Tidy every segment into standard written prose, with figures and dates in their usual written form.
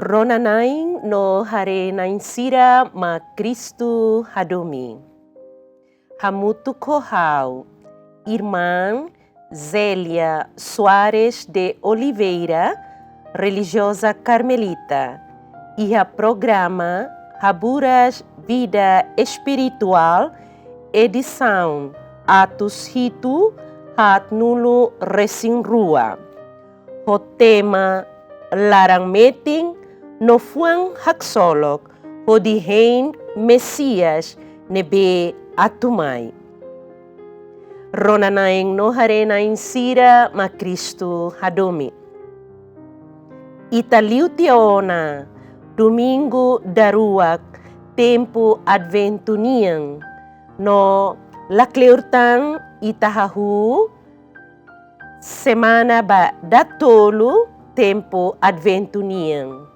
Ronanaing no hare nainsira ma Cristo hadomi. Hamutu Kohau, irmã Zélia Soares de Oliveira, religiosa carmelita, e a programa Haburas Vida Espiritual, edição Atos Hitu Hat Nulo Resinrua. O tema Larang Meting no fuang haksolok o dihen Mesias nebe atumay. Ronanaing no harena insira ma Cristo hadomi. Italiu tiona, domingo daruak, tempo adventuniang, no lakleurtang itahahu, semana ba datolu, tempo adventuniang.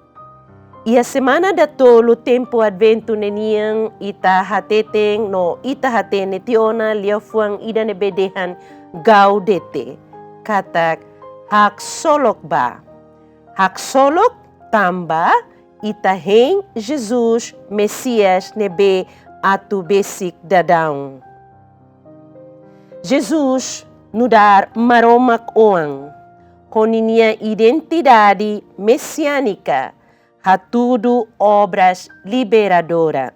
E a semana da tolo tempo advento neniang ita hateteng no ita hatene tiona liafuang ida nebedehan gaudete. Katak haksolok ba. Haksolok tamba ita heng Jesus Mesias nebe atu besik dadaung. Jesus nudar maromak oang. Koninia identidade messiânica. Hatudo obras liberadora.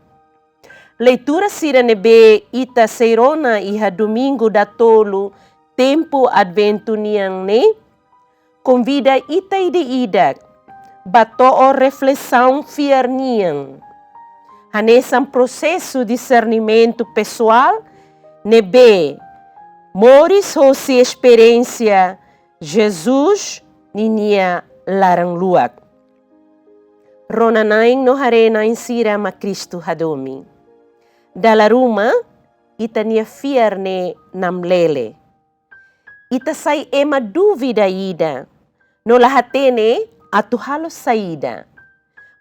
Leitura sira nebe ita seirona iha domingo da tolo tempo advento niang ne. Convida ita ide batoo reflexão fiar niang. Hanesam processo de discernimento pessoal nebe. Moris hosi experiência Jesus ninia larang luak. Ronanaing no harena insira ma Cristo hadomi. Dala ruma, ita nia fiarne namlele. Ita sai ema dúvida ida. No lahatene atu halos saída.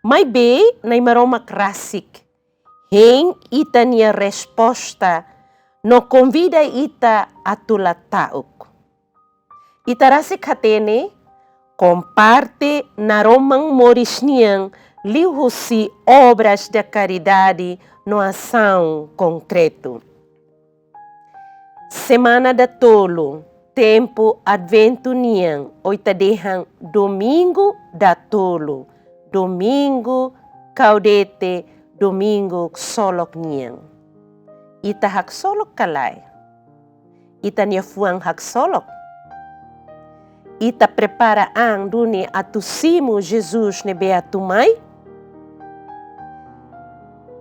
Mai be nai maroma krasik. Heng ita nia resposta. No convida ita atu latauk. Ita rasik hatene. Comparte na romang moris niang liuhusi obras de caridade no ação concreto. Semana da tolo, tempo advento niang, oitadehang domingo da tolo, domingo caudete, domingo solok niang. Ita hak solok kalay. Ita niya fuang hak solok. Ita prepara ang duni atusimo Jesus nebe atumay.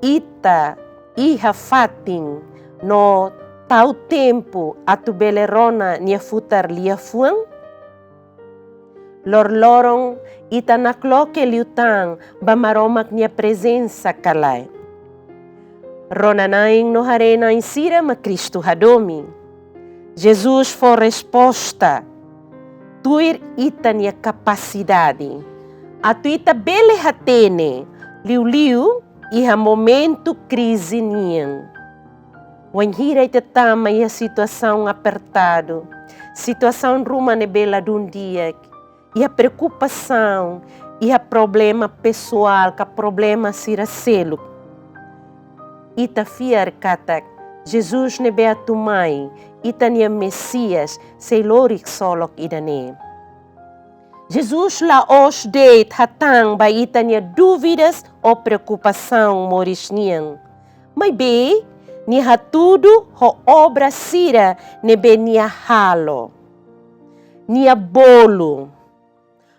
Ita iha fating no tau tempo atu belerona nia futar lia fuang. Lorlorong ita nakloke liutang bamaromak nia presença kalay. Ronanaing no harena insira ma Cristo hadomi. Jesus for resposta. Tuir ita nia capacidade. Atu ita bele hatene. Liu iha momento crise niang. Wanhira ita tama ia situação apertado. Situação ruma nebela dun dia. Ia preocupação. Ia problema pessoal. Ka problema siraselo. Ita fiar katak. Jesus nebe atumai. Ita nia Messias, sei lorik solok idane. Jesus la os deit hatang ba ita nia dúvidas ou preocupação moris niang. Mas be, ni hatudo ho obra sira nebe nia halo. Nia bolo.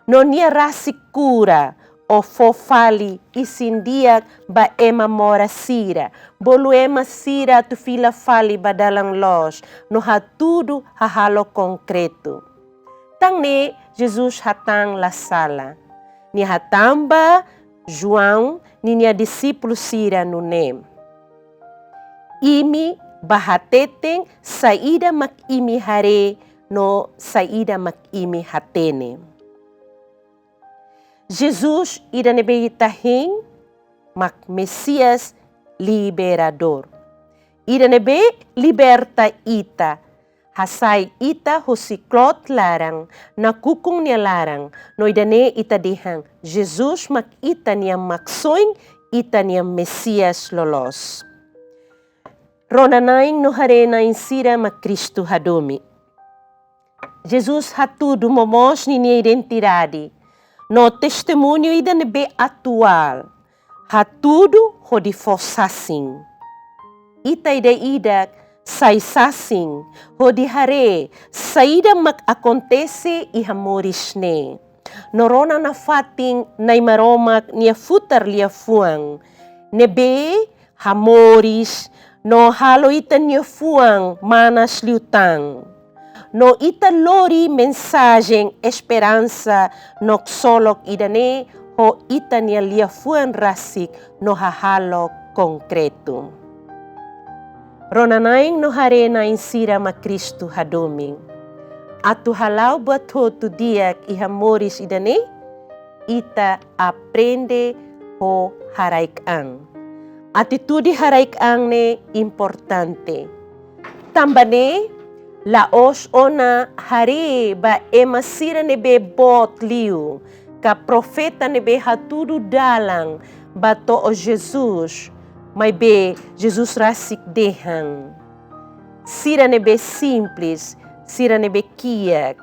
No nia rasikura o fofali isindiak ba ema mora sira. Bolu ema sira tu fila fali ba dalang los. No hatudo hahalo konkreto. Tang ne Jesus hatang la sala. Ni hatamba João ni nia discípulo sira no nem. Imi bahateteng saída mak imi hare no saída mak imi hatene. Jesus ida nebe itahing mak Messias liberador. Ida nebe liberta ita Hasay ita husiklot larang, nakukong niya larang, no idane ita dihang, Jesus makita niya maksoing, ita niya Mesias lolos. Ronanaing no harenaing sira makristo hadomi. Jesus hatudo momos ni niya identidade, no testemunho ida nebe atual, hatudo ho di fossasing. Ita ida idak, say sasing, ho di hare, saída mag-acontece e hamoris ne. Norona na fating nay maromak niya futar liya fuang. Nebe, hamoris, no halo ita niya fuang manas liutang. No ita lori mensagem esperança no solok idane ho ita niya liya fuang rasik no hahalo konkreto. Ronanaing no harena insira makristo hadoming. Atu halau buat ho tu diak ihamoris idane, ita aprende ho haraikang. Atitude haraikang ne importante. Tambane, laos ona hari ba emasira nebe bot liu, ka profeta nebe hatudu dalang, bato o Jesus, may be Jesus rasik dehang. Sira nebe simples, sira nebe kiak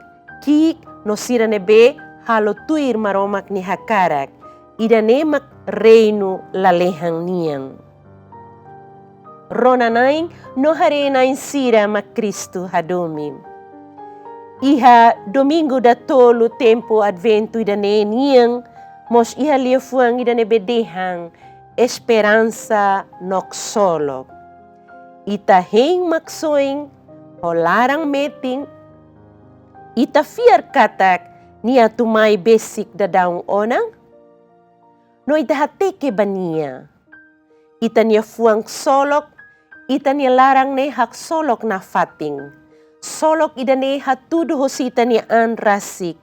no sira nebe halo tuir maromak ni hakarak, ida nemak reino lalehang niyang. Ronanaing no harenaing sira makristo hadomim. Iha domingo da tolo tempo advento ida ne niyang, mos iha liafuang ida nebe dehang, esperança noksolok. Ita heng maksoing, o larang meting, ita fiar katak niya tumay basic da daong onang, no ita hateke baniya. Ita niya fuang solok, ita niya larang ne hak solok na fating. Solok ida ne hatudo hosita niya an rasik,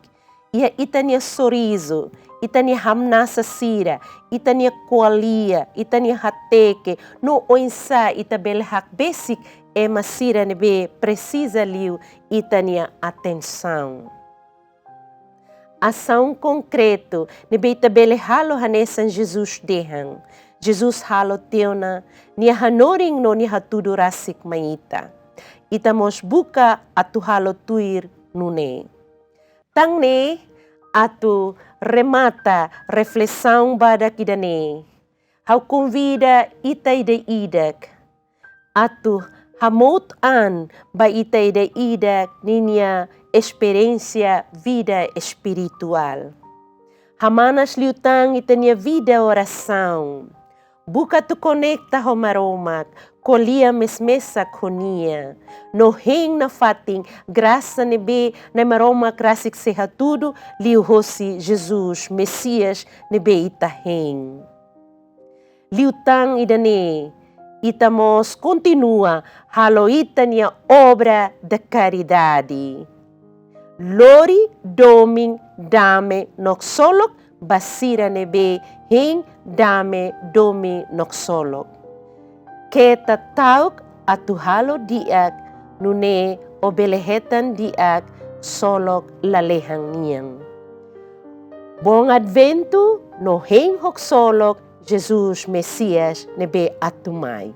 ita niya sorriso, ita niya hamna sa sira, ita niya kualia, ita niya hateke, no oinsa ita belhak basic e masira nebe precisa liu, ita niya atenção. Ação concreto, nebe ita bele halo hanesan Jesus dehang. Jesus halo teona, niya hanoring no niya hatudo rasik maita. Ita mos buka atu halo tuir nune. Tang ne, atu remata reflexão bada kidane. Hau convida ita ida idak. Atu hamot an ba ita ida idak ninya experiência vida espiritual. Hamanas liutang ita niya vida oração. Buka tu conecta ho maromak, kolia mesmesa konia. No heng na fating, graça nebe na maromak rasik sehatudo, liu hosi Jesus, Mesias nebe ita heng. Liutang idane, itamos continua, halo ita niya obra de caridade. Lori doming dame noksolok, basira nebe heng dame domi noksolok. Keta tauk atu halo diak nune obelehetan diak solok lalehang niyang. Bong advento no heng hok solok Jesus Mesias nebe atumay.